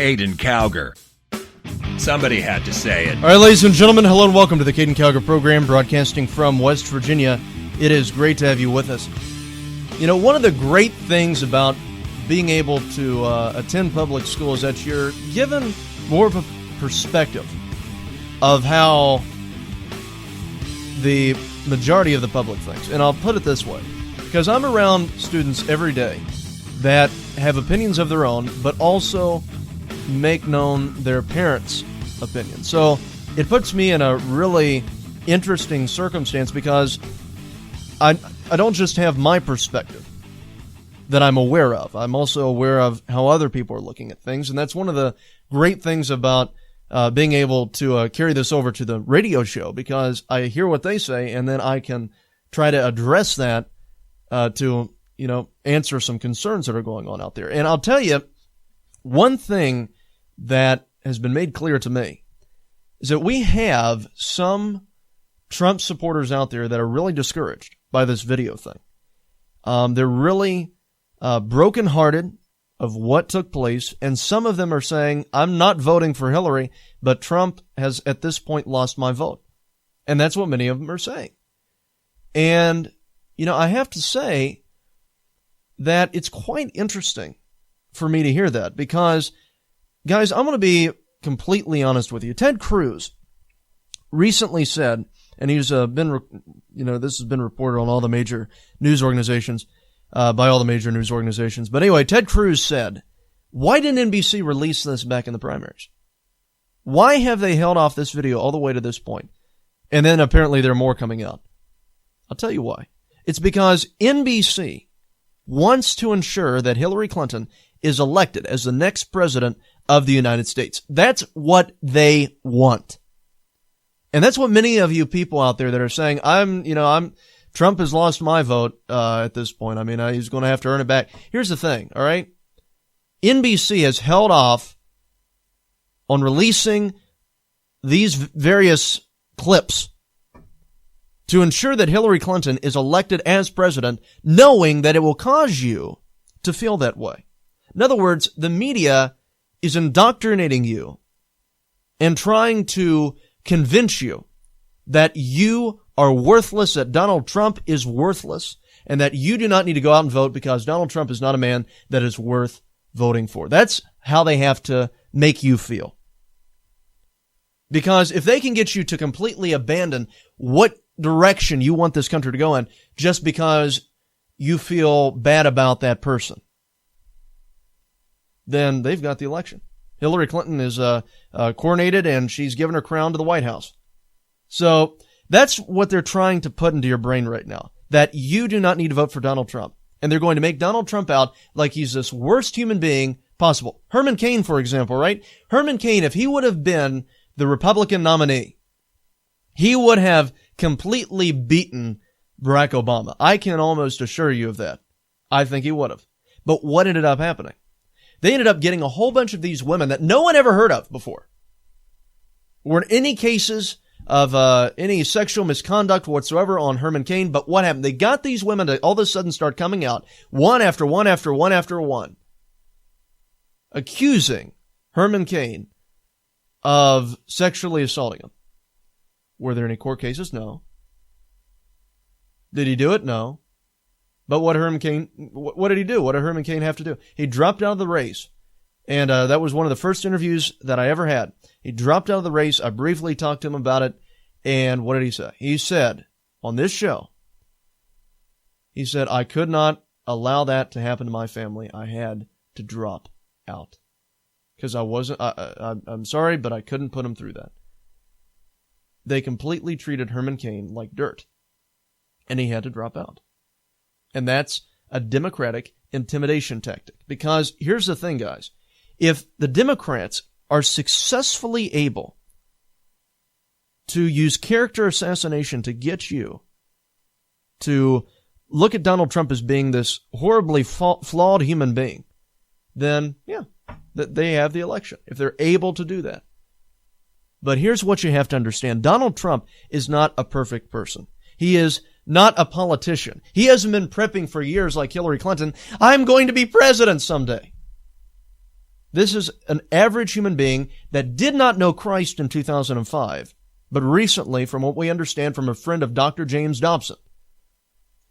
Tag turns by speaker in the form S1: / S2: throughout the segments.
S1: Caiden Cowger. Somebody had to say it.
S2: All right, ladies and gentlemen, hello and welcome to the Caiden Cowger program, broadcasting from West Virginia. It is great to have you with us. You know, one of the great things about being able to attend public school is that you're given more of a perspective of how the majority of the public thinks. And I'll put it this way, because I'm around students every day that have opinions of their own, but also make known their parents' opinion. So it puts me in a really interesting circumstance because I don't just have my perspective that I'm aware of. I'm also aware of how other people are looking at things, and that's one of the great things about being able to carry this over to the radio show, because I hear what they say, and then I can try to address that to, answer some concerns that are going on out there. And I'll tell you, one thing that has been made clear to me is that we have some Trump supporters out there that are really discouraged by this video thing. They're really brokenhearted of what took place, and some of them are saying, I'm not voting for Hillary, but Trump has at this point lost my vote. And that's what many of them are saying. And, I have to say that it's quite interesting for me to hear that, because, guys, I'm going to be completely honest with you. Ted Cruz recently said, and he's been, this has been reported on all the major news organizations, by all the major news organizations. But anyway, Ted Cruz said, why didn't NBC release this back in the primaries? Why have they held off this video all the way to this point? And then apparently there are more coming out. I'll tell you why. It's because NBC wants to ensure that Hillary Clinton is elected as the next president of the United States. That's what they want. And that's what many of you people out there that are saying, Trump has lost my vote at this point. I mean, he's going to have to earn it back. Here's the thing, all right? NBC has held off on releasing these various clips to ensure that Hillary Clinton is elected as president, knowing that it will cause you to feel that way. In other words, the media is indoctrinating you and trying to convince you that you are worthless, that Donald Trump is worthless, and that you do not need to go out and vote because Donald Trump is not a man that is worth voting for. That's how they have to make you feel. Because if they can get you to completely abandon what direction you want this country to go in just because you feel bad about that person, then they've got the election. Hillary Clinton is coronated, and she's given her crown to the White House. So that's what they're trying to put into your brain right now, that you do not need to vote for Donald Trump. And they're going to make Donald Trump out like he's this worst human being possible. Herman Cain, for example, right? Herman Cain, if he would have been the Republican nominee, he would have completely beaten Barack Obama. I can almost assure you of that. I think he would have. But what ended up happening? They ended up getting a whole bunch of these women that no one ever heard of before. Were in any cases of any sexual misconduct whatsoever on Herman Cain. But what happened? They got these women to all of a sudden start coming out, one after one after one after one, accusing Herman Cain of sexually assaulting him. Were there any court cases? No. Did he do it? No. But what did he do? What did Herman Cain have to do? He dropped out of the race. And that was one of the first interviews that I ever had. He dropped out of the race. I briefly talked to him about it. And what did he say? He said, on this show, he said, I could not allow that to happen to my family. I had to drop out. Because I'm sorry, but I couldn't put him through that. They completely treated Herman Cain like dirt. And he had to drop out. And that's a Democratic intimidation tactic. Because here's the thing, guys. If the Democrats are successfully able to use character assassination to get you to look at Donald Trump as being this horribly flawed human being, then, yeah, they have the election. If they're able to do that. But here's what you have to understand. Donald Trump is not a perfect person. He is not a politician. He hasn't been prepping for years like Hillary Clinton. I'm going to be president someday. This is an average human being that did not know Christ in 2005, but recently, from what we understand from a friend of Dr. James Dobson,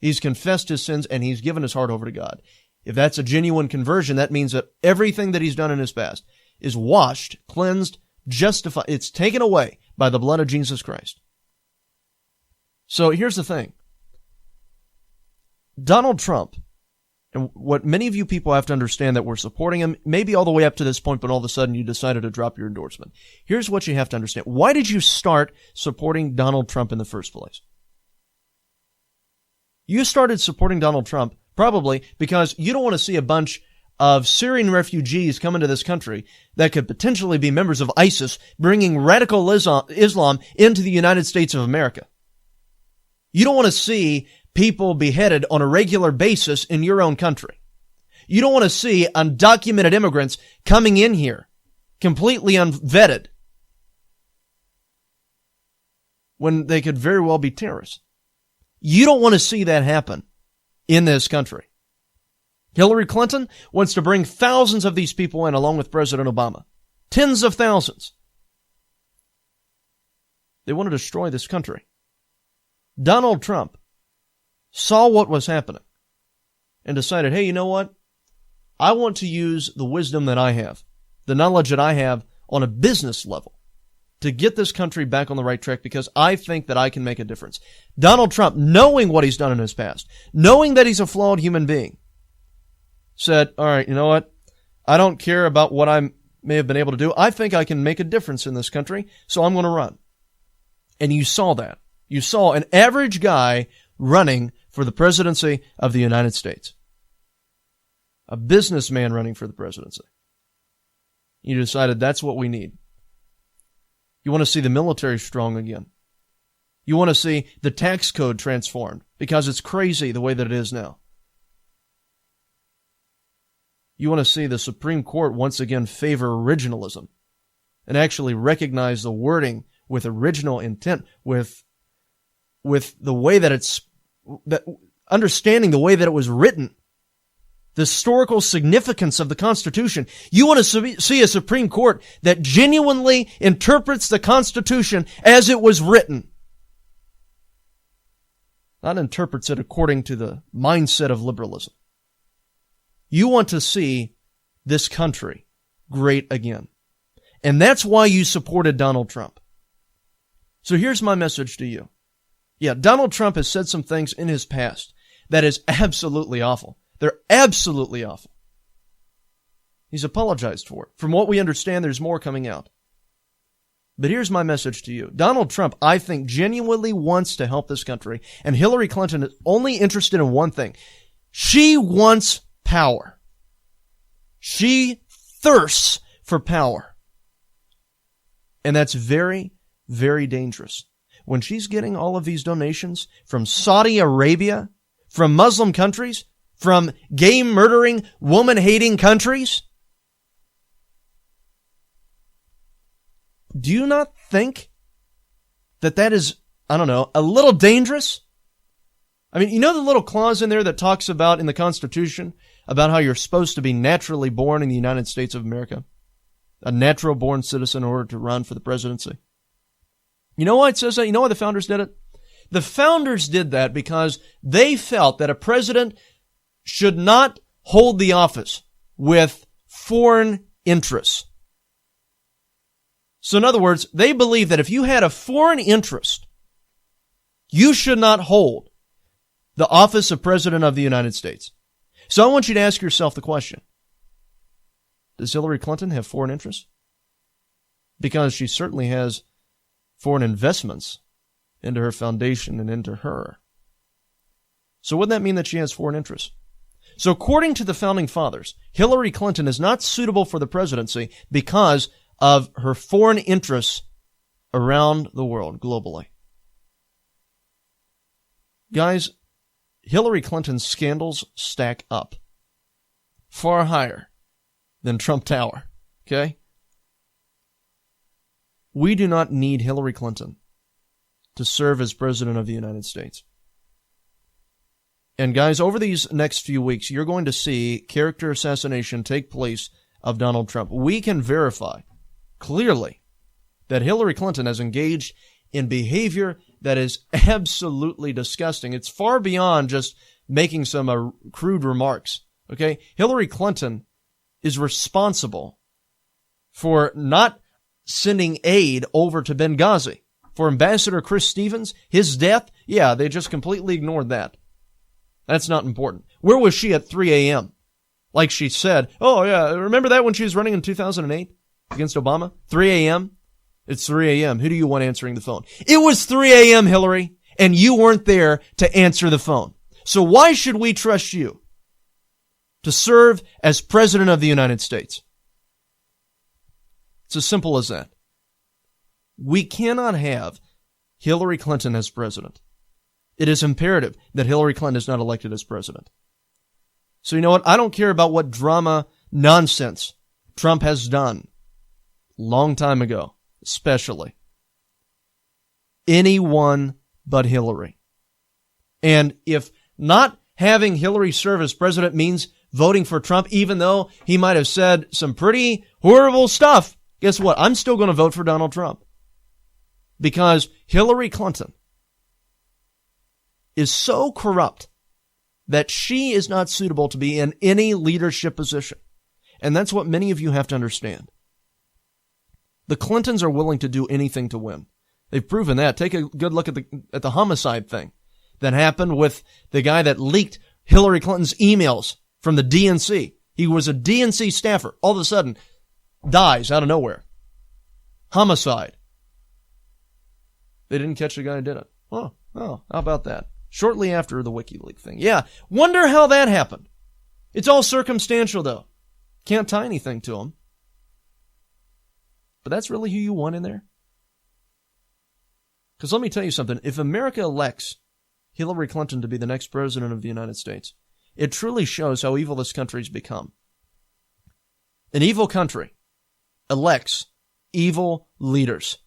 S2: he's confessed his sins and he's given his heart over to God. If that's a genuine conversion, that means that everything that he's done in his past is washed, cleansed, justified. It's taken away by the blood of Jesus Christ. So here's the thing. Donald Trump, and what many of you people have to understand that we're supporting him, maybe all the way up to this point, but all of a sudden you decided to drop your endorsement. Here's what you have to understand. Why did you start supporting Donald Trump in the first place? You started supporting Donald Trump probably because you don't want to see a bunch of Syrian refugees come into this country that could potentially be members of ISIS, bringing radical Islam into the United States of America. You don't want to see people beheaded on a regular basis in your own country. You don't want to see undocumented immigrants coming in here, completely unvetted, when they could very well be terrorists. You don't want to see that happen in this country. Hillary Clinton wants to bring thousands of these people in along with President Obama. Tens of thousands. They want to destroy this country. Donald Trump saw what was happening and decided, hey, you know what? I want to use the wisdom that I have, the knowledge that I have on a business level to get this country back on the right track because I think that I can make a difference. Donald Trump, knowing what he's done in his past, knowing that he's a flawed human being, said, all right, you know what? I don't care about what I may have been able to do. I think I can make a difference in this country, so I'm going to run. And you saw that. You saw an average guy running for the presidency of the United States. A businessman running for the presidency. You decided that's what we need. You want to see the military strong again. You want to see the tax code transformed because it's crazy the way that it is now. You want to see the Supreme Court once again favor originalism and actually recognize the wording with original intent, with the way that it's, that understanding the way that it was written, the historical significance of the Constitution. You want to see a Supreme Court that genuinely interprets the Constitution as it was written. Not interprets it according to the mindset of liberalism. You want to see this country great again. And that's why you supported Donald Trump. So here's my message to you. Yeah, Donald Trump has said some things in his past that is absolutely awful. They're absolutely awful. He's apologized for it. From what we understand, there's more coming out. But here's my message to you. Donald Trump, I think, genuinely wants to help this country, and Hillary Clinton is only interested in one thing. She wants power. She thirsts for power. And that's very, very dangerous. When she's getting all of these donations from Saudi Arabia, from Muslim countries, from gay-murdering, woman-hating countries, do you not think that that is, I don't know, a little dangerous? I mean, you know the little clause in there that talks about in the Constitution about how you're supposed to be naturally born in the United States of America? A natural-born citizen in order to run for the presidency. You know why it says that? You know why the founders did it? The founders did that because they felt that a president should not hold the office with foreign interests. So in other words, they believe that if you had a foreign interest, you should not hold the office of President of the United States. So I want you to ask yourself the question, does Hillary Clinton have foreign interests? Because she certainly has foreign investments into her foundation and into her. So wouldn't that mean that she has foreign interests? So according to the founding fathers, Hillary Clinton is not suitable for the presidency because of her foreign interests around the world, globally. Guys, Hillary Clinton's scandals stack up far higher than Trump Tower, okay? We do not need Hillary Clinton to serve as President of the United States. And guys, over these next few weeks, you're going to see character assassination take place of Donald Trump. We can verify clearly that Hillary Clinton has engaged in behavior that is absolutely disgusting. It's far beyond just making some crude remarks. Okay? Hillary Clinton is responsible for not sending aid over to Benghazi. For Ambassador Chris Stevens, his death, yeah, they just completely ignored that. That's not important. Where was she at 3 a.m.? Like she said, oh yeah, remember that when she was running in 2008 against Obama? 3 a.m.? It's 3 a.m. Who do you want answering the phone? It was 3 a.m., Hillary, and you weren't there to answer the phone. So why should we trust you to serve as President of the United States? It's as simple as that. We cannot have Hillary Clinton as president. It is imperative that Hillary Clinton is not elected as president. So you know what? I don't care about what drama nonsense Trump has done long time ago, especially. Anyone but Hillary. And if not having Hillary serve as president means voting for Trump, even though he might have said some pretty horrible stuff, guess what? I'm still going to vote for Donald Trump. Because Hillary Clinton is so corrupt that she is not suitable to be in any leadership position. And that's what many of you have to understand. The Clintons are willing to do anything to win. They've proven that. Take a good look at the homicide thing that happened with the guy that leaked Hillary Clinton's emails from the DNC. He was a DNC staffer. All of a sudden, dies out of nowhere. Homicide. They didn't catch the guy who did it. Oh, how about that? Shortly after the WikiLeaks thing. Yeah, wonder how that happened. It's all circumstantial, though. Can't tie anything to him. But that's really who you want in there? Because let me tell you something. If America elects Hillary Clinton to be the next president of the United States, it truly shows how evil this country's become. An evil country elects evil leaders.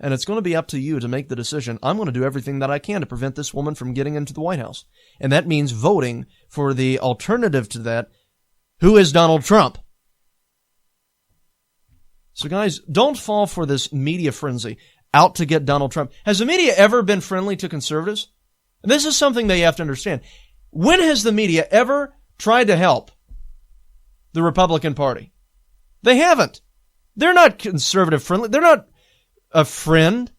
S2: And it's going to be up to you to make the decision. I'm going to do everything that I can to prevent this woman from getting into the White House. And that means voting for the alternative to that, who is Donald Trump. So guys, don't fall for this media frenzy out to get Donald Trump. Has the media ever been friendly to conservatives? And this is something that you have to understand. When has the media ever tried to help the Republican Party? They haven't. They're not conservative friendly. They're not a friend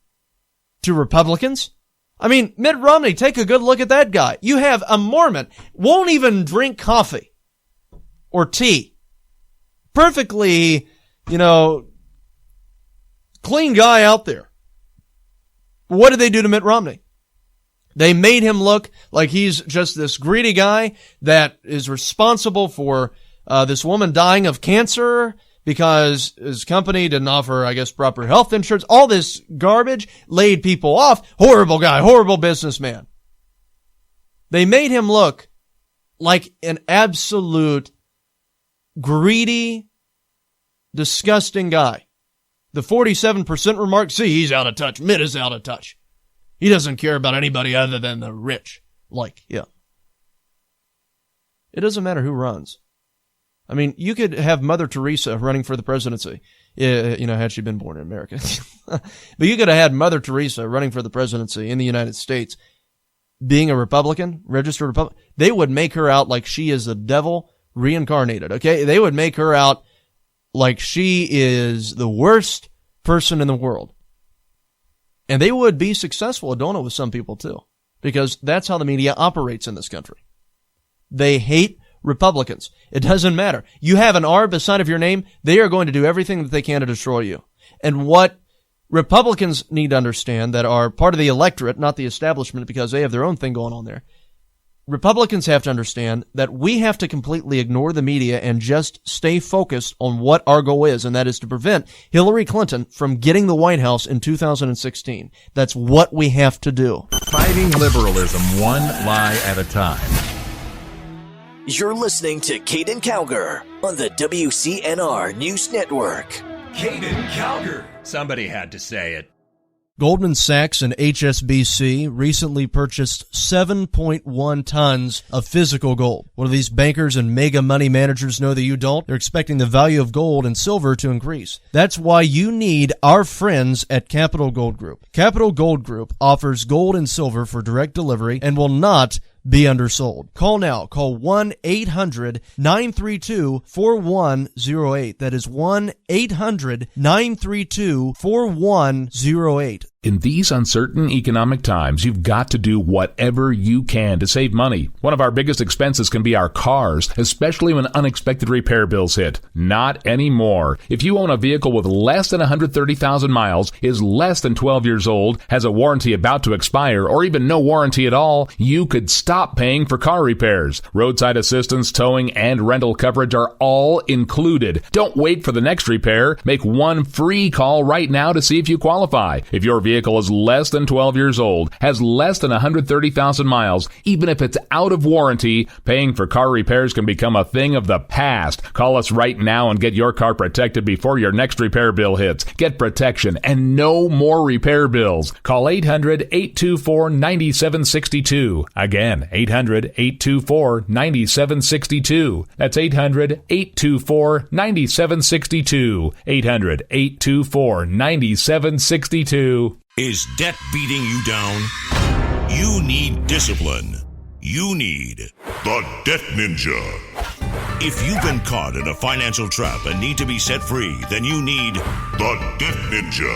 S2: to Republicans. I mean, Mitt Romney, take a good look at that guy. You have a Mormon, won't even drink coffee or tea. Perfectly, clean guy out there. What did they do to Mitt Romney? They made him look like he's just this greedy guy that is responsible for this woman dying of cancer because his company didn't offer, I guess, proper health insurance. All this garbage laid people off. Horrible guy, horrible businessman. They made him look like an absolute greedy, disgusting guy. The 47% remark, see, he's out of touch. Mitt is out of touch. He doesn't care about anybody other than the rich. Yeah. It doesn't matter who runs. I mean, you could have Mother Teresa running for the presidency, had she been born in America. But you could have had Mother Teresa running for the presidency in the United States, being a Republican, registered Republican. They would make her out like she is the devil reincarnated, okay? They would make her out like she is the worst person in the world. And they would be successful at doing it with some people too, because that's how the media operates in this country. They hate Republicans. It doesn't matter. You have an R beside of your name, they are going to do everything that they can to destroy you. And what Republicans need to understand that are part of the electorate, not the establishment, because they have their own thing going on there. Republicans have to understand that we have to completely ignore the media and just stay focused on what our goal is, and that is to prevent Hillary Clinton from getting the White House in 2016. That's what we have to do.
S3: Fighting liberalism one lie at a time.
S4: You're listening to Caiden Cowger on the WCNR News Network.
S1: Caiden Cowger. Somebody had to say it.
S2: Goldman Sachs and HSBC recently purchased 7.1 tons of physical gold. What do these bankers and mega money managers know that you don't? They're expecting the value of gold and silver to increase. That's why you need our friends at Capital Gold Group. Capital Gold Group offers gold and silver for direct delivery and will not be undersold. Call now. Call 1-800-932-4108. That is 1-800-932-4108.
S3: In these uncertain economic times, you've got to do whatever you can to save money. One of our biggest expenses can be our cars, especially when unexpected repair bills hit. Not anymore. If you own a vehicle with less than 130,000 miles, is less than 12 years old, has a warranty about to expire, or even no warranty at all, you could stop paying for car repairs. Roadside assistance, towing, and rental coverage are all included. Don't wait for the next repair. Make one free call right now to see if you qualify. If your vehicle is less than 12 years old, has less than 130,000 miles, even if it's out of warranty, paying for car repairs can become a thing of the past. Call us right now and get your car protected before your next repair bill hits. Get protection and no more repair bills. Call 800-824-9762. Again, 800-824-9762. That's 800-824-9762. 800-824-9762.
S5: Is debt beating you down? You need discipline. You need the Debt Ninja. If you've been caught in a financial trap and need to be set free, then you need the Debt Ninja.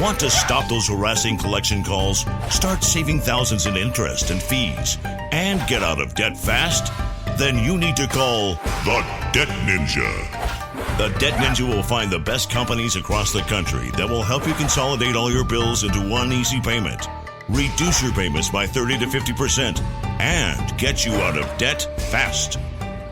S5: Want to stop those harassing collection calls, start saving thousands in interest and fees, and get out of debt fast? Then you need to call the Debt Ninja. The Debt Ninja will find the best companies across the country that will help you consolidate all your bills into one easy payment, reduce your payments by 30 to 50%, and get you out of debt fast.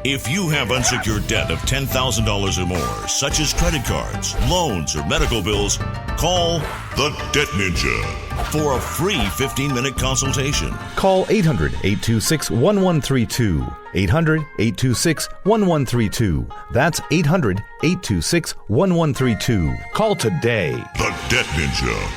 S5: If you have unsecured debt of $10,000 or more, such as credit cards, loans, or medical bills, call the Debt Ninja for a free 15-minute consultation.
S6: Call 800-826-1132. 800-826-1132. That's 800-826-1132. Call today.
S5: The Debt Ninja.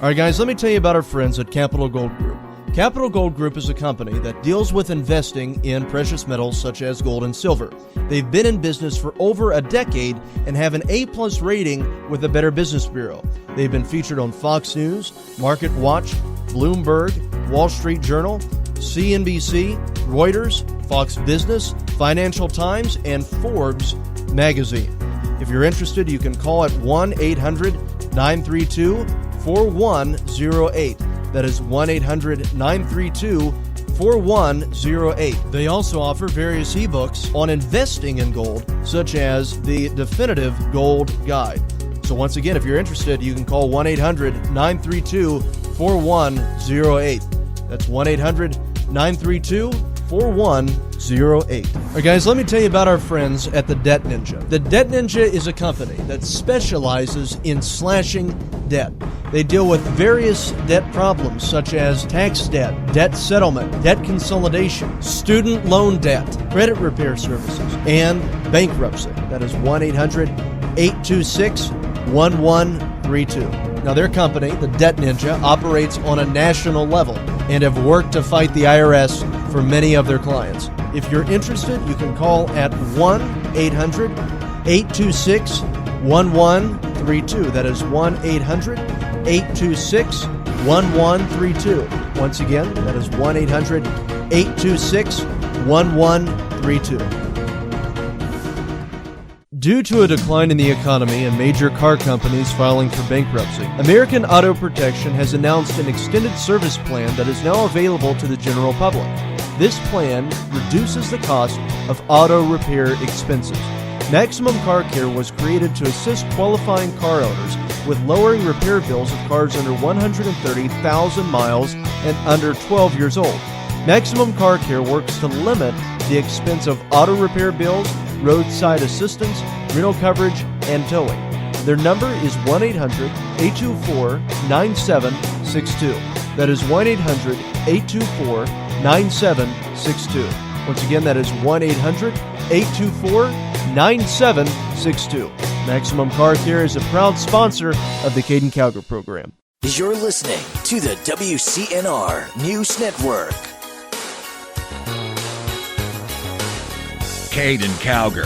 S2: All right, guys, let me tell you about our friends at Capital Gold Group. Capital Gold Group is a company that deals with investing in precious metals such as gold and silver. They've been in business for over a decade and have an A-plus rating with the Better Business Bureau. They've been featured on Fox News, Market Watch, Bloomberg, Wall Street Journal, CNBC, Reuters, Fox Business, Financial Times, and Forbes magazine. If you're interested, you can call at 1-800-932-4108. That is 1-800-932-4108. They also offer various ebooks on investing in gold, such as the Definitive Gold Guide. So once again, if you're interested, you can call 1-800-932-4108. That's 1-800-932-4108. All right, guys, let me tell you about our friends at the Debt Ninja. The Debt Ninja is a company that specializes in slashing debt. They deal with various debt problems such as tax debt, debt settlement, debt consolidation, student loan debt, credit repair services, and bankruptcy. That is 1-800-826-1132. Now, their company, the Debt Ninja, operates on a national level and have worked to fight the IRS for many of their clients. If you're interested, you can call at 1-800-826-1132. That is 1-800-826-1132. Once again, that is 1-800-826-1132. Due to a decline in the economy and major car companies filing for bankruptcy, American Auto Protection has announced an extended service plan that is now available to the general public. This plan reduces the cost of auto repair expenses. Maximum Car Care was created to assist qualifying car owners with lowering repair bills of cars under 130,000 miles and under 12 years old. Maximum Car Care works to limit the expense of auto repair bills, roadside assistance, rental coverage, and towing. Their number is 1-800-824-9762. That is 1-800-824-9762. Once again, that is 1-800-824-9762. Maximum Car Care is a proud sponsor of the Caiden Cowger program.
S4: You're listening to the WCNR News Network.
S1: Caiden Cowger.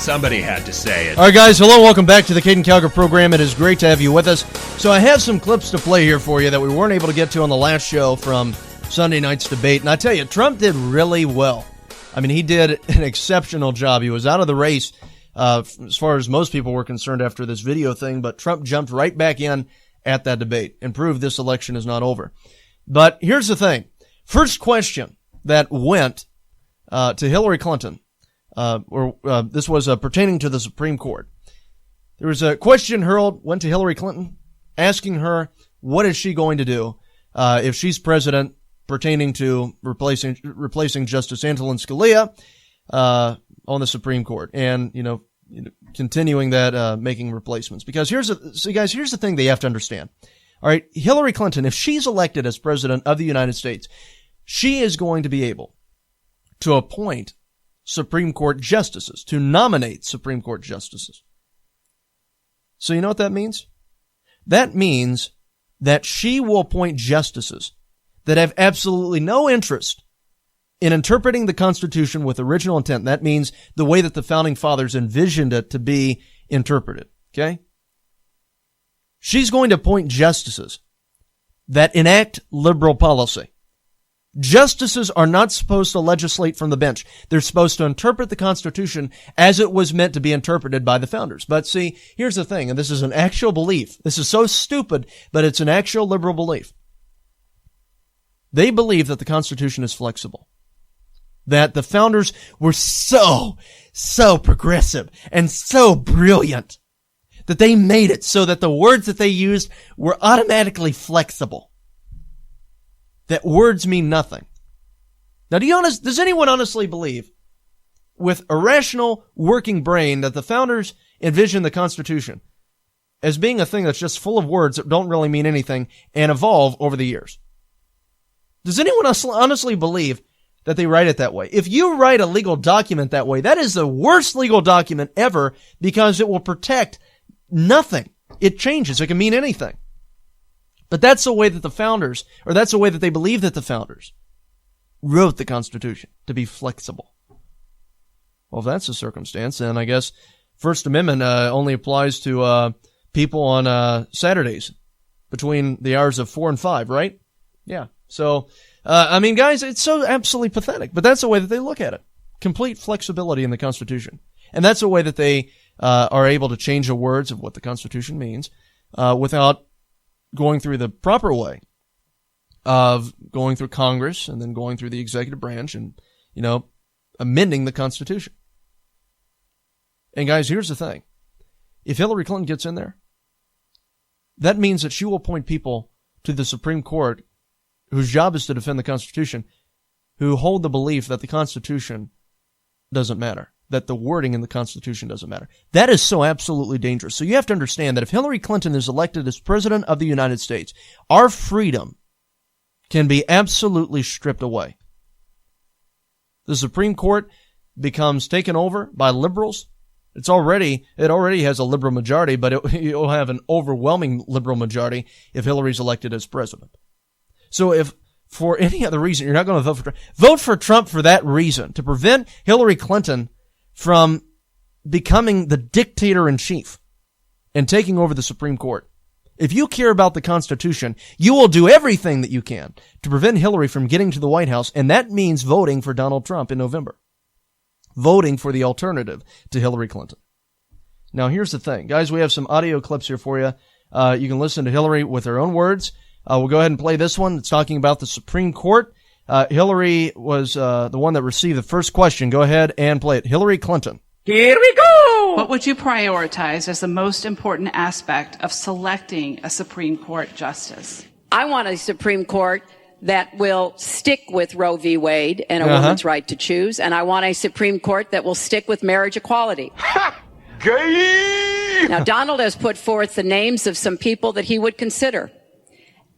S1: Somebody had to say it.
S2: All right, guys, hello, welcome back to the Caiden Cowger program. It is great to have you with us. So I have some clips to play here for you that we weren't able to get to on the last show from Sunday night's debate. And I tell you, Trump did really well. I mean, he did an exceptional job. He was out of the race as far as most people were concerned after this video thing, but Trump jumped right back in at that debate and proved this election is not over. But here's the thing. First question that went to Hillary Clinton, this was pertaining to the Supreme Court. There was a question went to Hillary Clinton, asking her what is she going to do if she's president, pertaining to replacing Justice Antonin Scalia on the Supreme Court, and continuing that, making replacements. Because here's the thing they have to understand. All right, Hillary Clinton, if she's elected as president of the United States, she is going to be able to appoint Supreme Court justices, to nominate Supreme Court justices. So you know what that means? That means that she will appoint justices that have absolutely no interest in interpreting the Constitution with original intent. That means the way that the Founding Fathers envisioned it to be interpreted. Okay? She's going to appoint justices that enact liberal policy. Justices are not supposed to legislate from the bench. They're supposed to interpret the Constitution as it was meant to be interpreted by the founders. But see, here's the thing, and this is an actual belief. This is so stupid, but it's an actual liberal belief. They believe that the Constitution is flexible. That the founders were so progressive and so brilliant that they made it so that the words that they used were automatically flexible. That words mean nothing. Now, does anyone honestly believe, with a rational working brain, that the founders envisioned the Constitution as being a thing that's just full of words that don't really mean anything and evolve over the years? Does anyone honestly believe that they write it that way? If you write a legal document that way, that is the worst legal document ever, because it will protect nothing. It changes. It can mean anything. But that's the way that the founders, or that's the way that they believe that the founders wrote the Constitution, to be flexible. Well, if that's the circumstance, then I guess First Amendment only applies to people on Saturdays between the hours of 4 and 5, right? Yeah. So, I mean, guys, it's so absolutely pathetic, but that's the way that they look at it. Complete flexibility in the Constitution. And that's the way that they are able to change the words of what the Constitution means without going through the proper way of going through Congress and then going through the executive branch and, amending the Constitution. And guys, here's the thing. If Hillary Clinton gets in there, that means that she will appoint people to the Supreme Court whose job is to defend the Constitution, who hold the belief that the Constitution doesn't matter, that the wording in the Constitution doesn't matter. That is so absolutely dangerous. So you have to understand that if Hillary Clinton is elected as President of the United States, our freedom can be absolutely stripped away. The Supreme Court becomes taken over by liberals. It already has a liberal majority, but it will have an overwhelming liberal majority if Hillary's elected as president. So if for any other reason you're not going to vote for Trump for that reason, to prevent Hillary Clinton from becoming the dictator-in-chief and taking over the Supreme Court. If you care about the Constitution, you will do everything that you can to prevent Hillary from getting to the White House, and that means voting for Donald Trump in November. Voting for the alternative to Hillary Clinton. Now, here's the thing. Guys, we have some audio clips here for you. You can listen to Hillary with her own words. We'll go ahead and play this one. It's talking about the Supreme Court. Hillary was the one that received the first question. Go ahead and play it. Hillary Clinton.
S7: Here we go! What would you prioritize as the most important aspect of selecting a Supreme Court justice?
S8: I want a Supreme Court that will stick with Roe v. Wade and a woman's right to choose, and I want a Supreme Court that will stick with marriage equality. Gay! Now, Donald has put forth the names of some people that he would consider.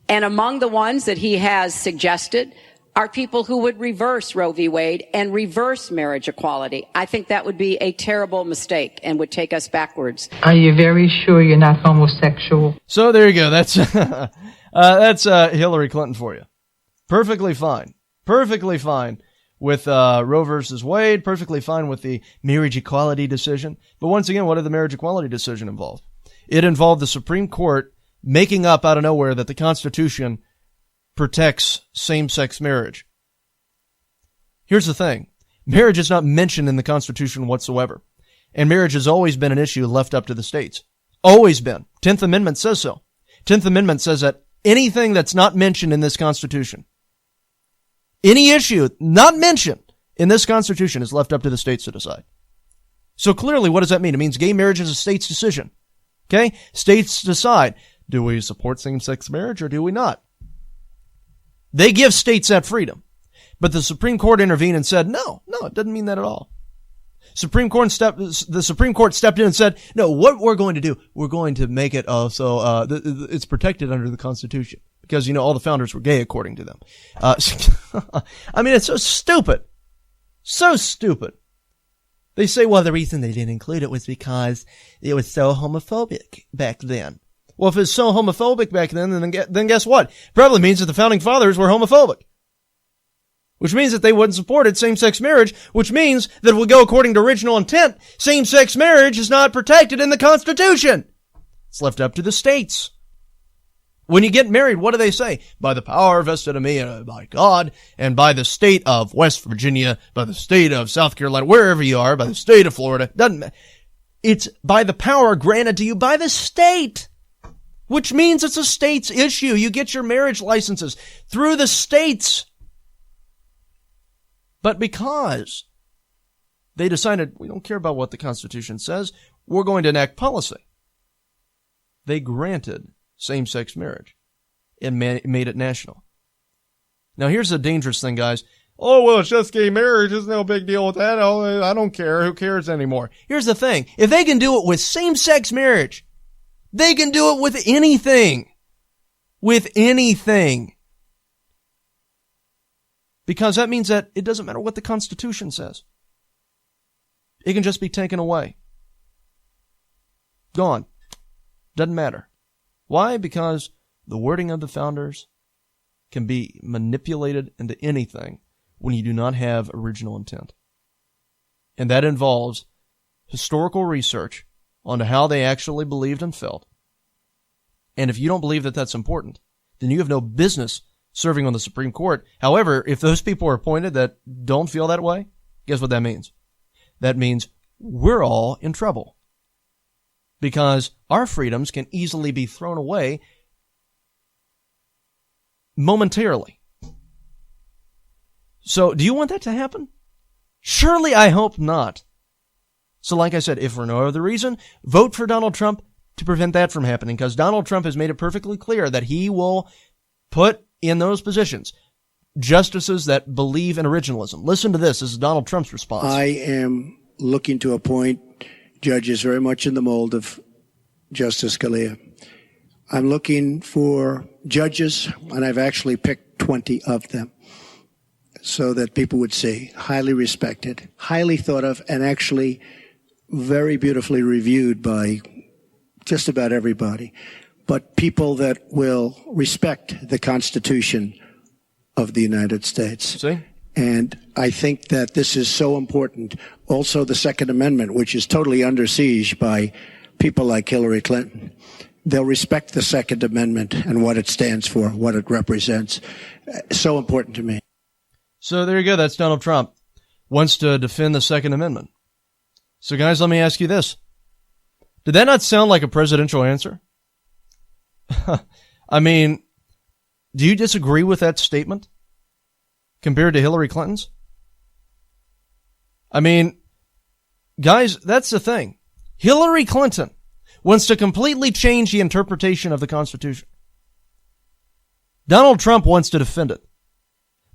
S8: And among the ones that he has suggested are people who would reverse Roe v. Wade and reverse marriage equality. I think that would be a terrible mistake and would take us backwards.
S9: Are you very sure you're not homosexual?
S2: So there you go. That's Hillary Clinton for you. Perfectly fine. Perfectly fine with Roe versus Wade. Perfectly fine with the marriage equality decision. But once again, what did the marriage equality decision involve? It involved the Supreme Court making up out of nowhere that the Constitution protects same-sex marriage. Here's the thing. Marriage is not mentioned in the Constitution whatsoever. And marriage has always been an issue left up to the states. Always been. 10th Amendment says so. 10th Amendment says that anything that's not mentioned in this Constitution, any issue not mentioned in this Constitution is left up to the states to decide. So clearly, what does that mean? It means gay marriage is a state's decision. Okay? States decide, do we support same-sex marriage or do we not? They give states that freedom. But the Supreme Court intervened and said, no, it doesn't mean that at all. The Supreme Court stepped in and said, no, what we're going to do, we're going to make it so it's protected under the Constitution. Because, all the founders were gay, according to them. I mean, it's so stupid. So stupid. They say, well, the reason they didn't include it was because it was so homophobic back then. Well, if it's so homophobic back then, then guess what? Probably means that the founding fathers were homophobic. Which means that they wouldn't support same-sex marriage, which means that if we go according to original intent, same-sex marriage is not protected in the Constitution. It's left up to the states. When you get married, what do they say? By the power vested in me by God, and by the state of West Virginia, by the state of South Carolina, wherever you are, by the state of Florida. Doesn't matter. It's by the power granted to you by the state. Which means it's a state's issue. You get your marriage licenses through the states. But because they decided, we don't care about what the Constitution says, we're going to enact policy, they granted same-sex marriage and made it national. Now, here's the dangerous thing, guys. Oh, well, it's just gay marriage. There's no big deal with that. Oh, I don't care. Who cares anymore? Here's the thing. If they can do it with same-sex marriage, they can do it with anything. With anything. Because that means that it doesn't matter what the Constitution says. It can just be taken away. Gone. Doesn't matter. Why? Because the wording of the founders can be manipulated into anything when you do not have original intent. And that involves historical research onto how they actually believed and felt. And if you don't believe that that's important, then you have no business serving on the Supreme Court. However, if those people are appointed that don't feel that way, guess what that means? That means we're all in trouble. Because our freedoms can easily be thrown away momentarily. So, do you want that to happen? Surely I hope not. So like I said, if for no other reason, vote for Donald Trump to prevent that from happening, because Donald Trump has made it perfectly clear that he will put in those positions justices that believe in originalism. Listen to this. This is Donald Trump's response.
S10: I am looking to appoint judges very much in the mold of Justice Scalia. I'm looking for judges, and I've actually picked 20 of them, so that people would see highly respected, highly thought of, and actually very beautifully reviewed by just about everybody, but people that will respect the Constitution of the United States.
S2: See?
S10: And I think that this is so important. Also, the Second Amendment, which is totally under siege by people like Hillary Clinton. They'll respect the Second Amendment and what it stands for, what it represents. So important to me.
S2: So there you go. That's Donald Trump. Wants to defend the Second Amendment. So guys, let me ask you this. Did that not sound like a presidential answer? I mean, do you disagree with that statement compared to Hillary Clinton's? I mean, guys, that's the thing. Hillary Clinton wants to completely change the interpretation of the Constitution. Donald Trump wants to defend it.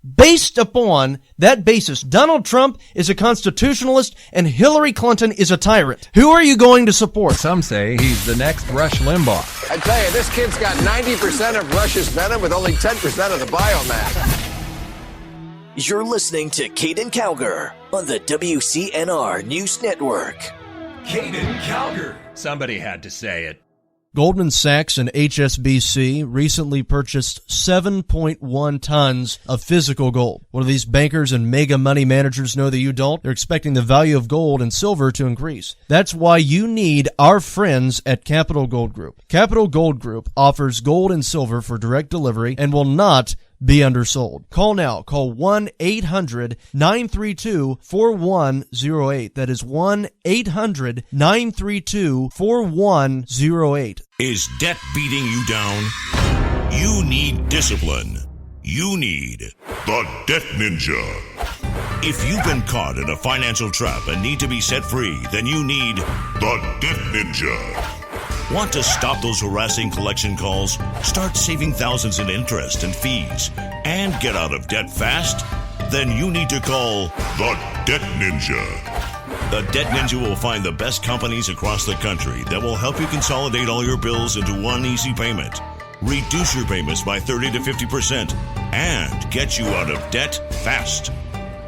S2: Based upon that basis, Donald Trump is a constitutionalist and Hillary Clinton is a tyrant. Who are you going to support?
S1: Some say he's the next Rush Limbaugh.
S11: I tell you, this kid's got 90% of Rush's venom with only 10% of the biomass.
S4: You're listening to Caiden Cowger on the WCNR News Network.
S1: Caiden Cowger. Somebody had to say it.
S2: Goldman Sachs and HSBC recently purchased 7.1 tons of physical gold. One of these bankers and mega money managers know that you don't? They're expecting the value of gold and silver to increase. That's why you need our friends at Capital Gold Group. Capital Gold Group offers gold and silver for direct delivery and will not be undersold. Call now. Call 1-800-932-4108. That is 1-800-932-4108.
S5: Is debt beating you down? You need discipline. You need the Debt Ninja. If you've been caught in a financial trap and need to be set free, then you need the Debt Ninja. Want to stop those harassing collection calls, start saving thousands in interest and fees, and get out of debt fast? Then you need to call the Debt Ninja. The Debt Ninja will find the best companies across the country that will help you consolidate all your bills into one easy payment, reduce your payments by 30 to 50%, and get you out of debt fast.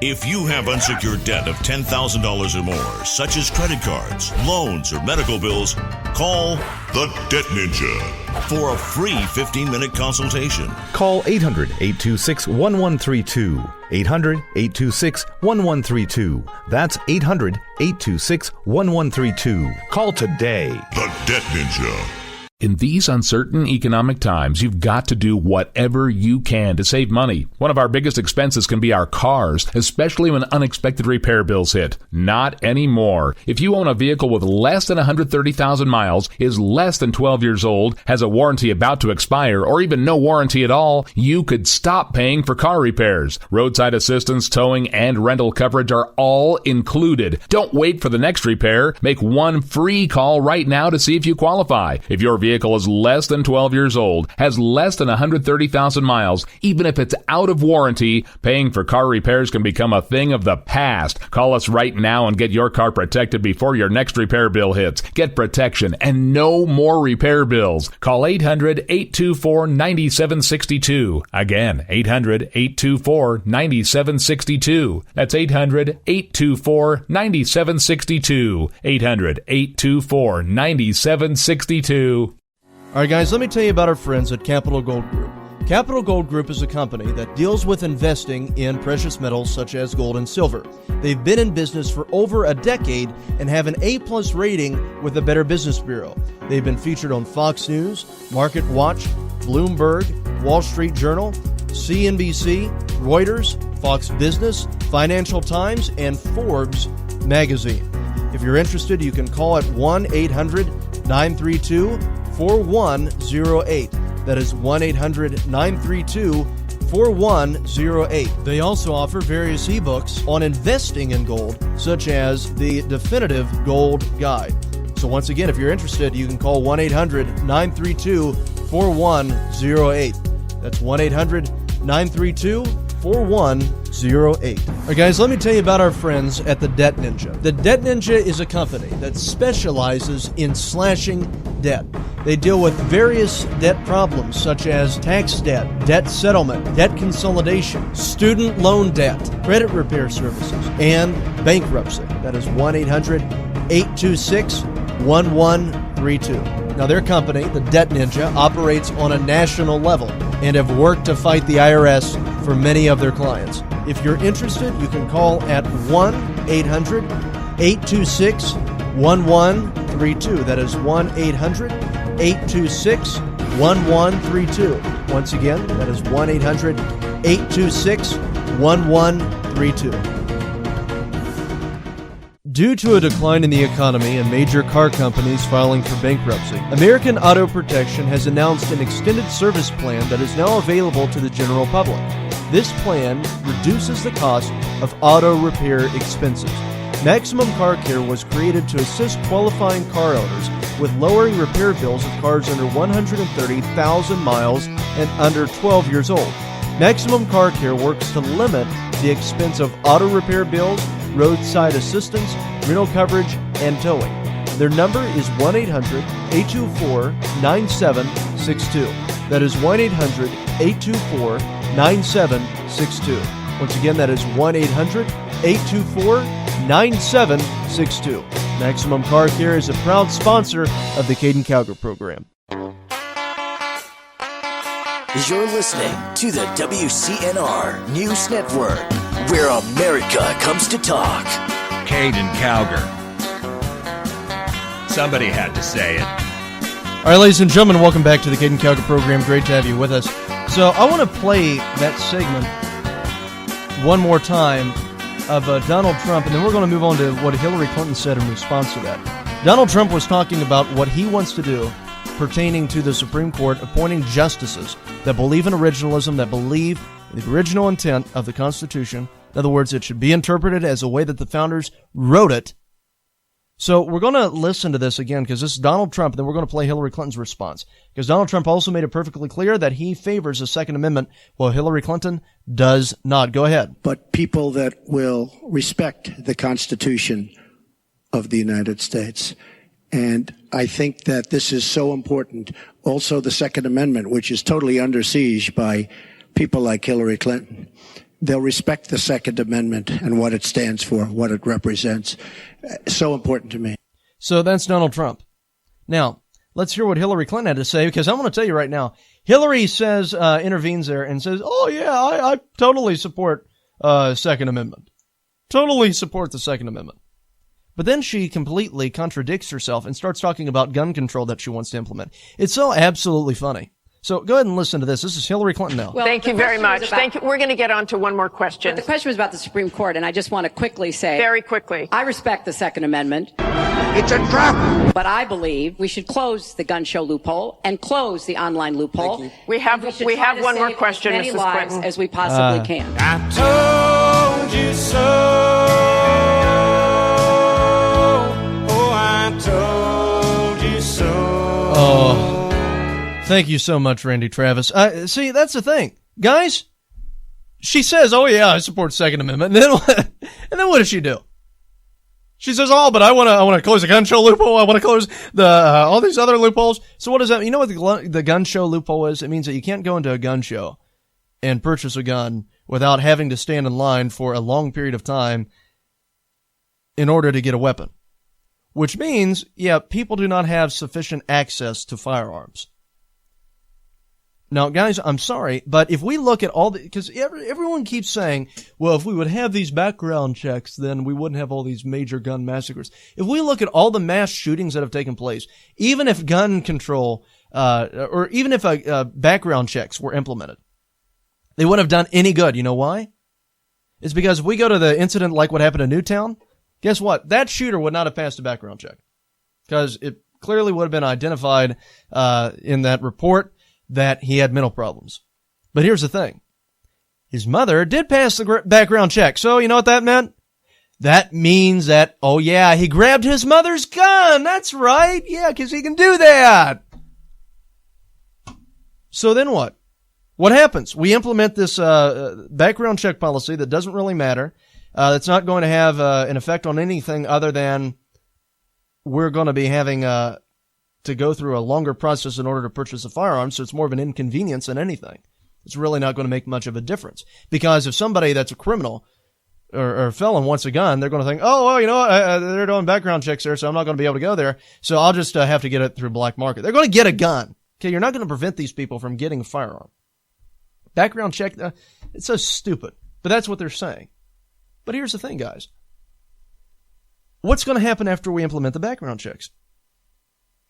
S5: If you have unsecured debt of $10,000 or more, such as credit cards, loans, or medical bills, call the Debt Ninja for a free 15-minute consultation.
S6: Call 800-826-1132. 800-826-1132. That's 800-826-1132. Call today.
S5: The Debt Ninja.
S3: In these uncertain economic times, you've got to do whatever you can to save money. One of our biggest expenses can be our cars, especially when unexpected repair bills hit. Not anymore. If you own a vehicle with less than 130,000 miles, is less than 12 years old, has a warranty about to expire, or even no warranty at all, you could stop paying for car repairs. Roadside assistance, towing, and rental coverage are all included. Don't wait for the next repair. Make one free call right now to see if you qualify. If your vehicle is less than 12 years old, has less than 130,000 miles, even if it's out of warranty, paying for car repairs can become a thing of the past. Call us right now and get your car protected before your next repair bill hits. Get protection and no more repair bills. Call 800-824-9762. Again, 800-824-9762. That's 800-824-9762. 800-824-9762.
S2: All right, guys, let me tell you about our friends at Capital Gold Group. Capital Gold Group is a company that deals with investing in precious metals such as gold and silver. They've been in business for over a decade and have an A-plus rating with the Better Business Bureau. They've been featured on Fox News, Market Watch, Bloomberg, Wall Street Journal, CNBC, Reuters, Fox Business, Financial Times, and Forbes magazine. If you're interested, you can call at 1-800-932-4108. That is 1-800-932-4108. They also offer various ebooks on investing in gold, such as the Definitive Gold Guide. So once again, if you're interested, you can call 1-800-932-4108. That's 1-800-932-4108. 4108. All right, guys, let me tell you about our friends at the Debt Ninja. The Debt Ninja is a company that specializes in slashing debt. They deal with various debt problems such as tax debt, debt settlement, debt consolidation, student loan debt, credit repair services, and bankruptcy. That is 1-800-826-1132. Now, their company, the Debt Ninja, operates on a national level and have worked to fight the IRS for many of their clients. If you're interested, you can call at 1-800-826-1132. That is 1-800-826-1132. Once again, that is 1-800-826-1132. Due to a decline in the economy and major car companies filing for bankruptcy, American Auto Protection has announced an extended service plan that is now available to the general public. This plan reduces the cost of auto repair expenses. Maximum Car Care was created to assist qualifying car owners with lowering repair bills of cars under 130,000 miles and under 12 years old. Maximum Car Care works to limit the expense of auto repair bills, roadside assistance, rental coverage, and towing. Their number is 1-800-824-9762. That is 1-800-824-9762. Once again, that is 1-800-824-9762. Maximum Car Care is a proud sponsor of the Caiden Cowger program.
S4: You're listening to the WCNR News Network, where America comes to talk.
S1: Caiden Cowger. Somebody had to say it.
S2: All right, ladies and gentlemen, welcome back to the Caiden Cowger program. Great to have you with us. So I want to play that segment one more time of Donald Trump, and then we're going to move on to what Hillary Clinton said in response to that. Donald Trump was talking about what he wants to do pertaining to the Supreme Court, appointing justices that believe in originalism, that believe in the original intent of the Constitution. In other words, it should be interpreted as a way that the founders wrote it. So we're going to listen to this again because this is Donald Trump, and then we're going to play Hillary Clinton's response. Because Donald Trump also made it perfectly clear that he favors the Second Amendment, while Hillary Clinton does not. Go ahead.
S10: But people that will respect the Constitution of the United States. And I think that this is so important. Also, the Second Amendment, which is totally under siege by people like Hillary Clinton. They'll respect the Second Amendment and what it stands for, what it represents. So important to me.
S2: So that's Donald Trump. Now, let's hear what Hillary Clinton had to say, because I'm going to tell you right now, Hillary says, intervenes there and says, oh yeah, I totally support Second Amendment. Totally support the Second Amendment. But then she completely contradicts herself and starts talking about gun control that she wants to implement. It's so absolutely funny. So go ahead and listen to this. This is Hillary Clinton now.
S11: Well, thank you very much. Thank you. We're going to get on to one more question.
S8: But the question was about the Supreme Court, and I just want to quickly say...
S11: Very quickly.
S8: I respect the Second Amendment.
S10: It's a trap!
S8: But I believe we should close the gun show loophole and close the online loophole.
S11: We have one more question,
S8: Mrs. Clinton. As we possibly can.
S12: I told you so. Oh, I told you so.
S2: Oh. Thank you so much, Randy Travis. See, that's the thing. Guys, she says, oh yeah, I support the Second Amendment. And then what does she do? She says, oh, but I want to close the gun show loophole. I want to close the all these other loopholes. So what does that mean? You know what the gun show loophole is? It means that you can't go into a gun show and purchase a gun without having to stand in line for a long period of time in order to get a weapon. Which means, yeah, people do not have sufficient access to firearms. Now, guys, I'm sorry, but if we look at all the, because everyone keeps saying, well, if we would have these background checks, then we wouldn't have all these major gun massacres. If we look at all the mass shootings that have taken place, even if gun control, or even if background checks were implemented, they wouldn't have done any good. You know why? It's because if we go to the incident like what happened in Newtown, guess what? That shooter would not have passed a background check. Because it clearly would have been identified in that report that he had mental problems. But here's the thing. His mother did pass the background check. So you know what that meant? That means that, oh yeah, he grabbed his mother's gun. That's right. Yeah, because he can do that. So then what? What happens? We implement this background check policy that doesn't really matter. That's not going to have an effect on anything other than we're going to be having to go through a longer process in order to purchase a firearm, so it's more of an inconvenience than anything. It's really not going to make much of a difference. Because if somebody that's a criminal or a felon wants a gun, they're going to think, oh, well, you know what, they're doing background checks there, so I'm not going to be able to go there, so I'll just have to get it through black market. They're going to get a gun. Okay, you're not going to prevent these people from getting a firearm. Background check, it's so stupid. But that's what they're saying. But here's the thing, guys. What's going to happen after we implement the background checks?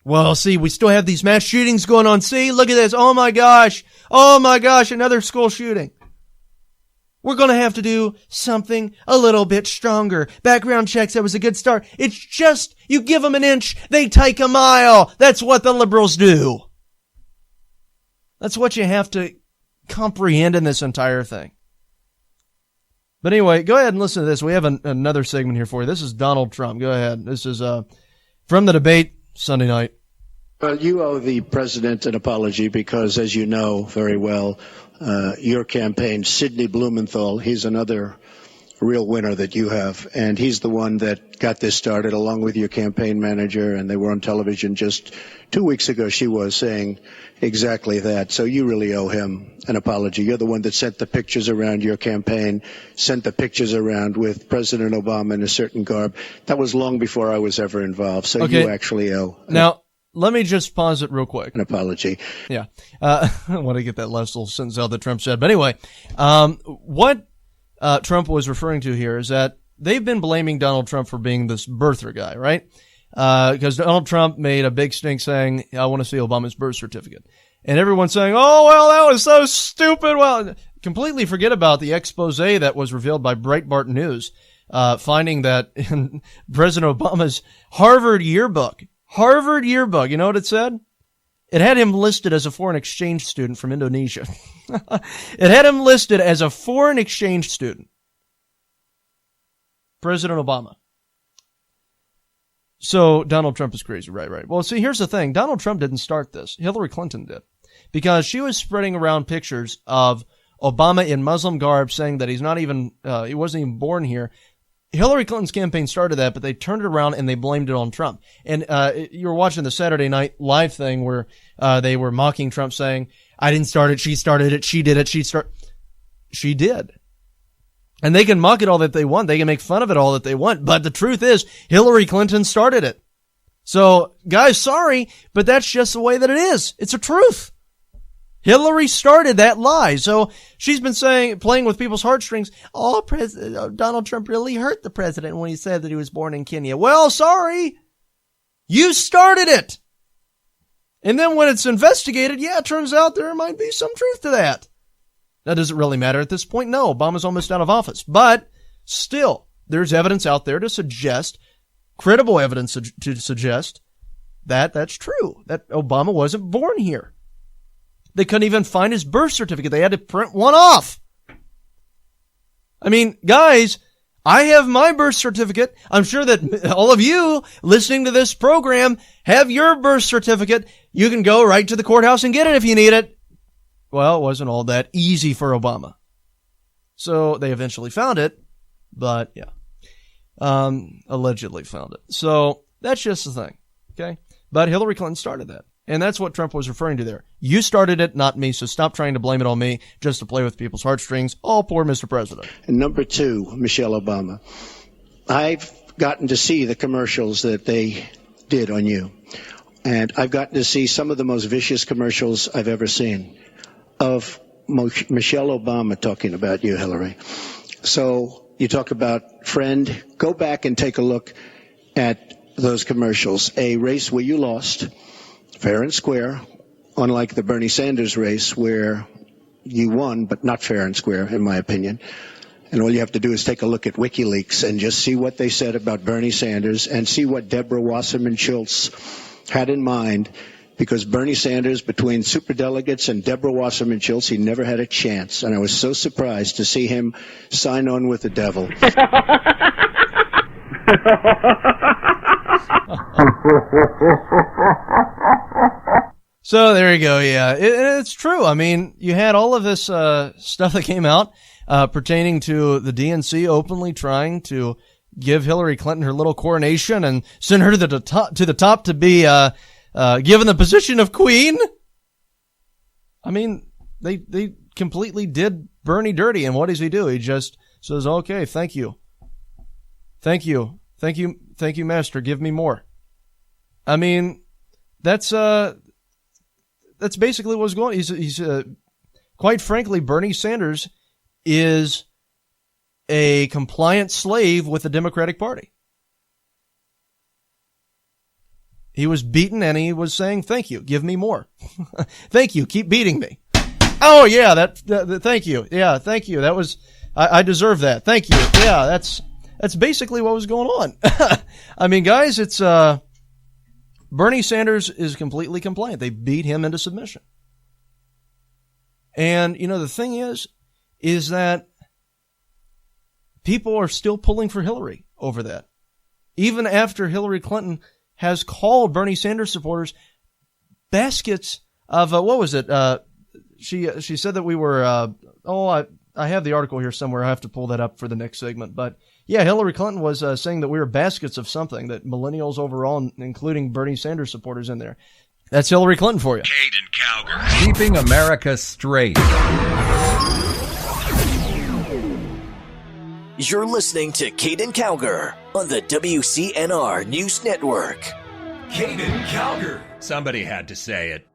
S2: Well, see, we still have these mass shootings going on. See, look at this. Oh my gosh, another school shooting. We're going to have to do something a little bit stronger. Background checks, that was a good start. It's just, you give them an inch, they take a mile. That's what the liberals do. That's what you have to comprehend in this entire thing. But anyway, go ahead and listen to this. We have another segment here for you. This is Donald Trump. Go ahead. This is from the debate Sunday night.
S10: Well, you owe the president an apology because, as you know very well, your campaign, Sidney Blumenthal, he's another real winner that you have. And he's the one that got this started along with your campaign manager. And they were on television just 2 weeks ago. She was saying exactly that. So you really owe him an apology. You're the one that sent the pictures around your campaign, sent the pictures around with President Obama in a certain garb. That was long before I was ever involved. So you actually owe.
S2: Now, let me just pause it real quick.
S10: An apology.
S2: Yeah. I want to get that last little sentence out that Trump said. But anyway, what Trump was referring to here is that they've been blaming Donald Trump for being this birther guy, right? Because Donald Trump made a big stink saying, I want to see Obama's birth certificate. And everyone's saying, oh, well, that was so stupid. Well, completely forget about the expose that was revealed by Breitbart News, finding that in President Obama's Harvard yearbook, you know what it said? It had him listed as a foreign exchange student from Indonesia. It had him listed as a foreign exchange student. President Obama. So Donald Trump is crazy, right? Well, see, here's the thing. Donald Trump didn't start this. Hillary Clinton did. Because she was spreading around pictures of Obama in Muslim garb saying that he wasn't even born here. Hillary Clinton's campaign started that, but they turned it around and they blamed it on Trump. And you were watching the Saturday Night Live thing where they were mocking Trump saying, I didn't start it, she started it, she did it, she did. And they can mock it all that they want. They can make fun of it all that they want. But the truth is, Hillary Clinton started it. So, guys, sorry, but that's just the way that it is. It's a truth. Hillary started that lie. So she's been playing with people's heartstrings. Oh, Donald Trump really hurt the president when he said that he was born in Kenya. Well, sorry. You started it. And then when it's investigated, it turns out there might be some truth to that. Now, does it really matter at this point? No, Obama's almost out of office. But still, there's evidence out there to suggest, credible evidence to suggest that that's true, that Obama wasn't born here. They couldn't even find his birth certificate. They had to print one off. I mean, guys, I have my birth certificate. I'm sure that all of you listening to this program have your birth certificate. You can go right to the courthouse and get it if you need it. Well, it wasn't all that easy for Obama. So they eventually found it, but allegedly found it. So that's just the thing. Okay. But Hillary Clinton started that. And that's what Trump was referring to there. You started it, not me, so stop trying to blame it on me just to play with people's heartstrings. Oh, poor Mr. President.
S10: And number two, Michelle Obama. I've gotten to see the commercials that they did on you. And I've gotten to see some of the most vicious commercials I've ever seen of Michelle Obama talking about you, Hillary. So you talk about friend. Go back and take a look at those commercials. A race where you lost, fair and square, unlike the Bernie Sanders race where you won, but not fair and square, in my opinion. And all you have to do is take a look at WikiLeaks and just see what they said about Bernie Sanders and see what Deborah Wasserman Schultz had in mind, because Bernie Sanders, between superdelegates and Deborah Wasserman Schultz, he never had a chance. And I was so surprised to see him sign on with the devil.
S2: So there you go. Yeah, it's true. I mean, you had all of this stuff that came out pertaining to the DNC openly trying to give Hillary Clinton her little coronation and send her to the top to be given the position of queen. I mean, they completely did Bernie dirty. And what does he do? He just says, "Okay, thank you, master. Give me more." I mean, that's basically what's going on. He's quite frankly, Bernie Sanders is a compliant slave with the Democratic Party. He was beaten and he was saying, "Thank you, give me more." Thank you, keep beating me. Oh yeah, that thank you. Yeah, thank you. That was, I deserve that. Thank you. Yeah, that's basically what was going on. I mean, guys, it's, Bernie Sanders is completely compliant. They beat him into submission. And, the thing is that people are still pulling for Hillary over that. Even after Hillary Clinton has called Bernie Sanders supporters baskets of, what was it? She said that we were, I have the article here somewhere. I have to pull that up for the next segment. But yeah, Hillary Clinton was saying that we were baskets of something, that millennials overall, including Bernie Sanders supporters in there. That's Hillary Clinton for you.
S1: Caiden Cowger. Keeping America straight.
S4: You're listening to Caiden Cowger on the WCNR News Network.
S1: Caiden Cowger. Somebody had to say it.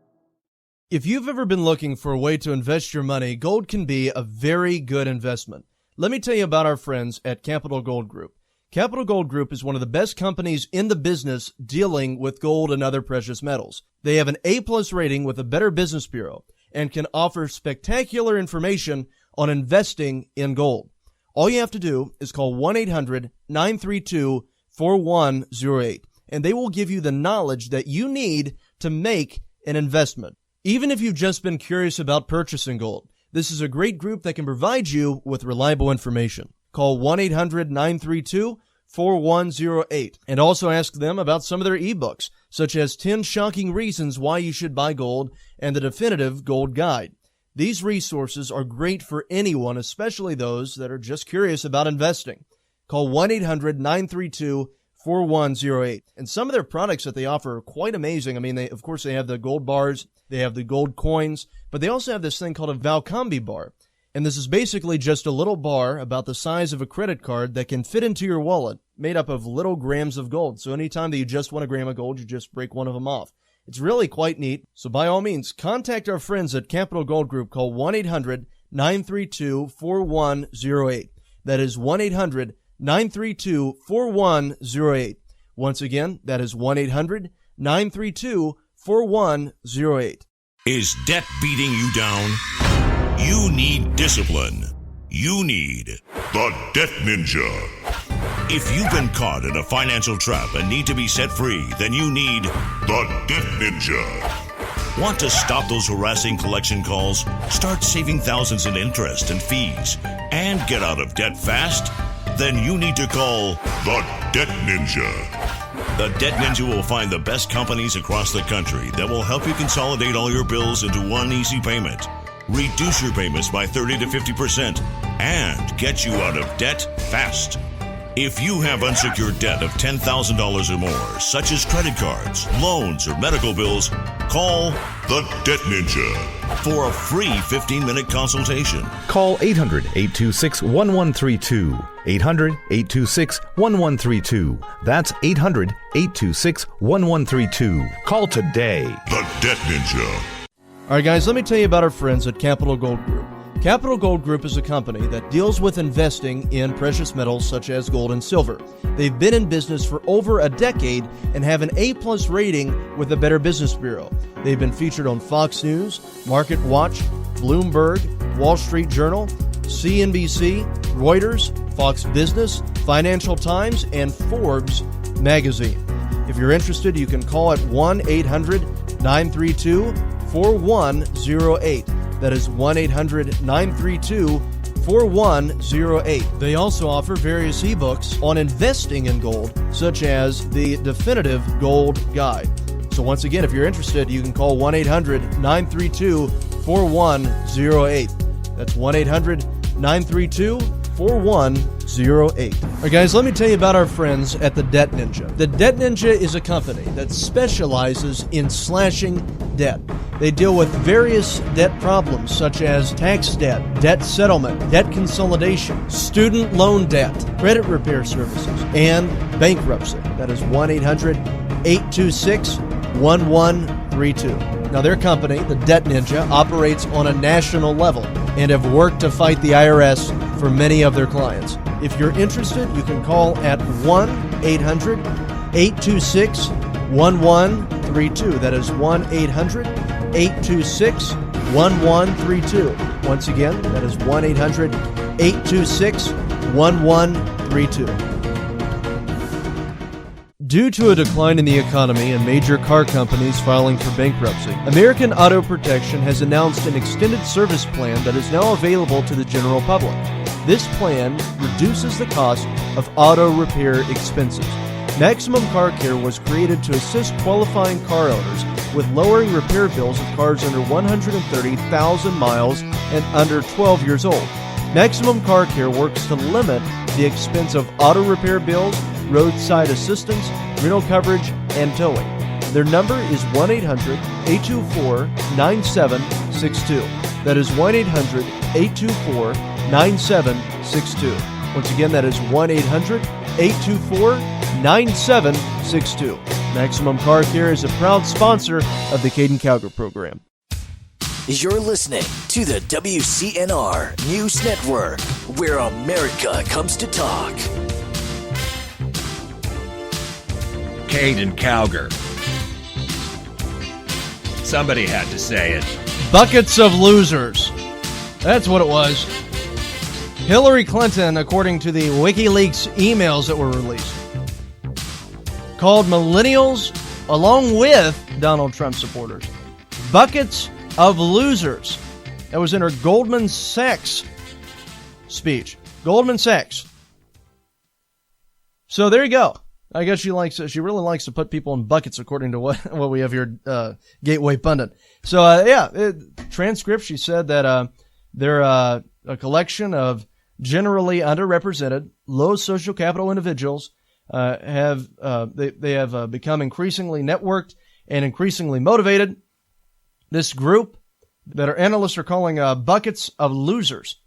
S2: If you've ever been looking for a way to invest your money, gold can be a very good investment. Let me tell you about our friends at Capital Gold Group. Capital Gold Group is one of the best companies in the business dealing with gold and other precious metals. They have an A-plus rating with a Better Business Bureau and can offer spectacular information on investing in gold. All you have to do is call 1-800-932-4108, and they will give you the knowledge that you need to make an investment. Even if you've just been curious about purchasing gold, this is a great group that can provide you with reliable information. Call 1-800-932-4108 and also ask them about some of their ebooks, such as 10 Shocking Reasons Why You Should Buy Gold and the Definitive Gold Guide. These resources are great for anyone, especially those that are just curious about investing. Call 1-800-932-4108. And some of their products that they offer are quite amazing. I mean, they have the gold bars, they have the gold coins, but they also have this thing called a Valcambi bar. And this is basically just a little bar about the size of a credit card that can fit into your wallet, made up of little grams of gold. So anytime that you just want a gram of gold, you just break one of them off. It's really quite neat. So by all means, contact our friends at Capital Gold Group. Call 1-800-932-4108. That is 1-800-932-4108. Once again, that is 1-800-932-4108.
S5: Is debt beating you down? You need discipline. You need the Debt Ninja. If you've been caught in a financial trap and need to be set free, then you need the Debt Ninja. Want to stop those harassing collection calls, start saving thousands in interest and fees, and get out of debt fast? Then you need to call the Debt Ninja. The Debt Ninja will find the best companies across the country that will help you consolidate all your bills into one easy payment, reduce your payments by 30 to 50%, and get you out of debt fast. If you have unsecured debt of $10,000 or more, such as credit cards, loans, or medical bills, call the Debt Ninja for a free 15-minute consultation.
S6: Call 800-826-1132. 800-826-1132. That's 800-826-1132. Call today.
S5: The Debt Ninja.
S2: All right, guys, let me tell you about our friends at Capital Gold Group. Capital Gold Group is a company that deals with investing in precious metals such as gold and silver. They've been in business for over a decade and have an A-plus rating with the Better Business Bureau. They've been featured on Fox News, Market Watch, Bloomberg, Wall Street Journal, CNBC, Reuters, Fox Business, Financial Times, and Forbes magazine. If you're interested, you can call at 1-800-932-4108. That is 1-800-932-4108. They also offer various ebooks on investing in gold, such as the Definitive Gold Guide. So once again, if you're interested, you can call 1-800-932-4108. That's 1-800-932-4108. All right, guys, let me tell you about our friends at the Debt Ninja. The Debt Ninja is a company that specializes in slashing debt. They deal with various debt problems such as tax debt, debt settlement, debt consolidation, student loan debt, credit repair services, and bankruptcy. That is 1-800-826-1132. Now, their company, the Debt Ninja, operates on a national level and have worked to fight the IRS for many of their clients. If you're interested, you can call at 1-800-826-1132. That is 1-800-826-1132. Once again, that is 1-800-826-1132. Due to a decline in the economy and major car companies filing for bankruptcy, American Auto Protection has announced an extended service plan that is now available to the general public. This plan reduces the cost of auto repair expenses. Maximum Car Care was created to assist qualifying car owners with lowering repair bills of cars under 130,000 miles and under 12 years old. Maximum Car Care works to limit the expense of auto repair bills, roadside assistance, rental coverage, and towing. Their number is 1-800-824-9762. That is 1-800-824-9762. Once again, that is 1-800-824-9762. Maximum Car Care is a proud sponsor of the Caiden Cowger program.
S4: You're listening to the WCNR News Network, where America comes to talk.
S1: Caiden Cowger. Somebody had to say it.
S2: Buckets of losers. That's what it was. Hillary Clinton, according to the WikiLeaks emails that were released, called millennials, along with Donald Trump supporters, buckets of losers. That was in her Goldman Sachs speech. Goldman Sachs. So there you go. I guess she really likes to put people in buckets, according to what we have here, Gateway Pundit. So, transcript, she said that they're a collection of generally underrepresented, low social capital individuals have become increasingly networked and increasingly motivated. This group that our analysts are calling buckets of losers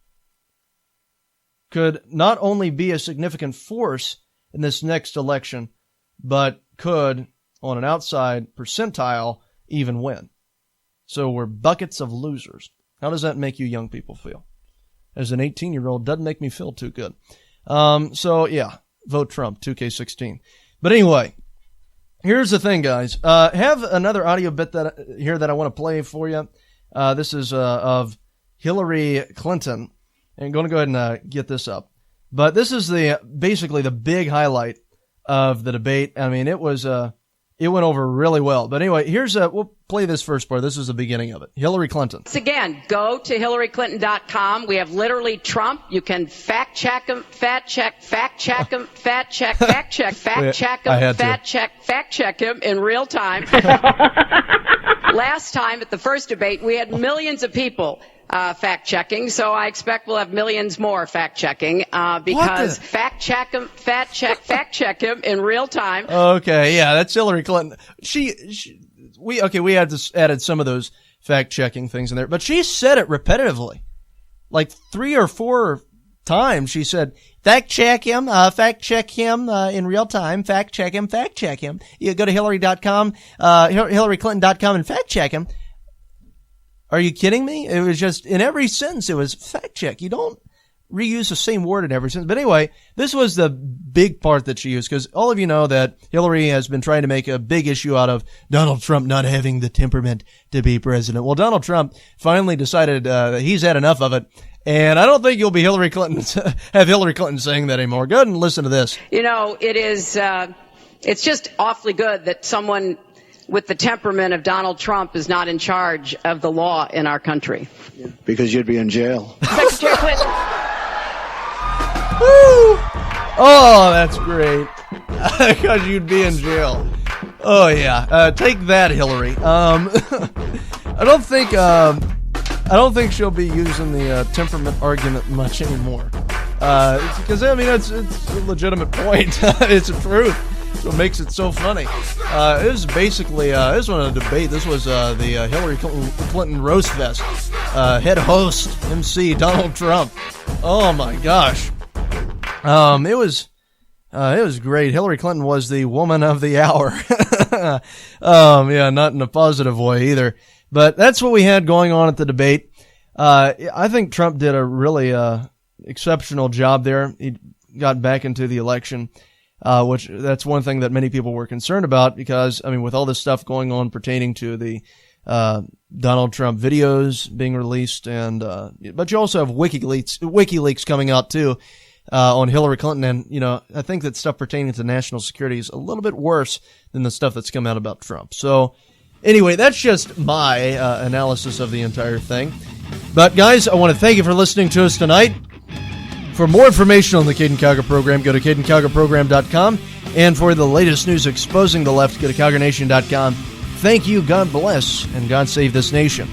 S2: could not only be a significant force in this next election, but could, on an outside percentile, even win. So we're buckets of losers. How does that make you young people feel? As an 18-year-old, doesn't make me feel too good. Vote Trump, 2K16. But anyway, here's the thing, guys. Have another audio bit that I want to play for you. This is of Hillary Clinton. And I'm going to go ahead and get this up. But this is basically the big highlight of the debate. I mean, it went over really well. But anyway, we'll play this first part. This is the beginning of it. Hillary Clinton.
S8: Once again, go to HillaryClinton.com. We have literally Trump. You can fact check him, fact check him in real time. Last time at the first debate, we had millions of people fact-checking, so I expect we'll have millions more fact-checking because fact check him in real time.
S2: Okay, yeah, that's Hillary Clinton. We added some of those fact-checking things in there, but she said it repetitively. Like 3 or 4 times she said, fact check him in real time, fact check him. You go to Hillary.com, HillaryClinton.com and fact check him. Are you kidding me? It was just, in every sentence, it was fact check. You don't reuse the same word in every sentence. But anyway, this was the big part that she used, because all of you know that Hillary has been trying to make a big issue out of Donald Trump not having the temperament to be president. Well, Donald Trump finally decided that he's had enough of it. And I don't think you'll be Hillary Clinton saying that anymore. Go ahead and listen to this.
S8: You know, it's just awfully good that someone with the temperament of Donald Trump is not in charge of the law in our country.
S10: Because you'd be in jail.
S8: Secretary Clinton.
S2: Woo! Oh, that's great. Because you'd be in jail. Oh, yeah. Take that, Hillary. I don't think she'll be using the temperament argument much anymore. Because, I mean, it's a legitimate point. It's the truth. So it makes it so funny. It was basically, this wasn't a debate. This was the Hillary Clinton roast fest. Head host, MC, Donald Trump. Oh my gosh. It was great. Hillary Clinton was the woman of the hour. Not in a positive way either. But that's what we had going on at the debate. I think Trump did a really exceptional job there. He got back into the election. Which that's one thing that many people were concerned about because, I mean, with all this stuff going on pertaining to the Donald Trump videos being released, and but you also have WikiLeaks coming out too on Hillary Clinton, and you know, I think that stuff pertaining to national security is a little bit worse than the stuff that's come out about Trump. So anyway, that's just my analysis of the entire thing. But guys, I want to thank you for listening to us tonight. For more information on the Caiden Cowger program, go to CaidenCowgerProgram.com. And for the latest news exposing the left, go to CowgerNation.com. Thank you, God bless, and God save this nation.